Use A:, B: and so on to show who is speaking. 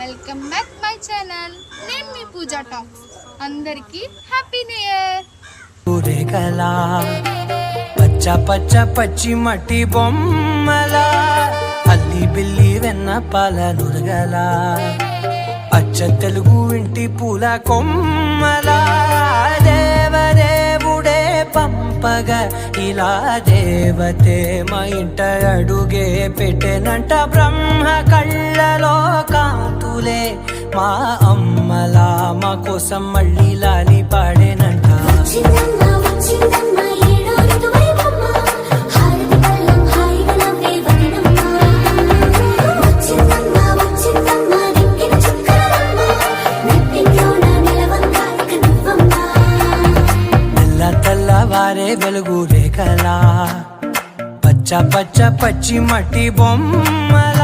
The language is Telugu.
A: Welcome back my channel. నేను మీ పూజా టాక్స్. అందరికీ హ్యాపీ న్యూ ఇయర్.
B: పచ్చ పచ్చ పచ్చి మట్టి బొమ్మల అల్లి బిల్లి వెన్న పాల నురగల అచ్చ తెలుగు ఇంటి పూల కొమ్మల దేవదేవుడే పంపగ ఇలా దేవతే మా ఇంట అడుగే పెట్టెనంట. బ్రహ్మ కళ్ళలో కాంతులే మా అమ్మలా మా కోసం మళ్ళీ లాలి పాడేనంట. వారే వెలుగు రేఖలా పచ్చ పచ్చ పచ్చి మట్టి బొమ్మల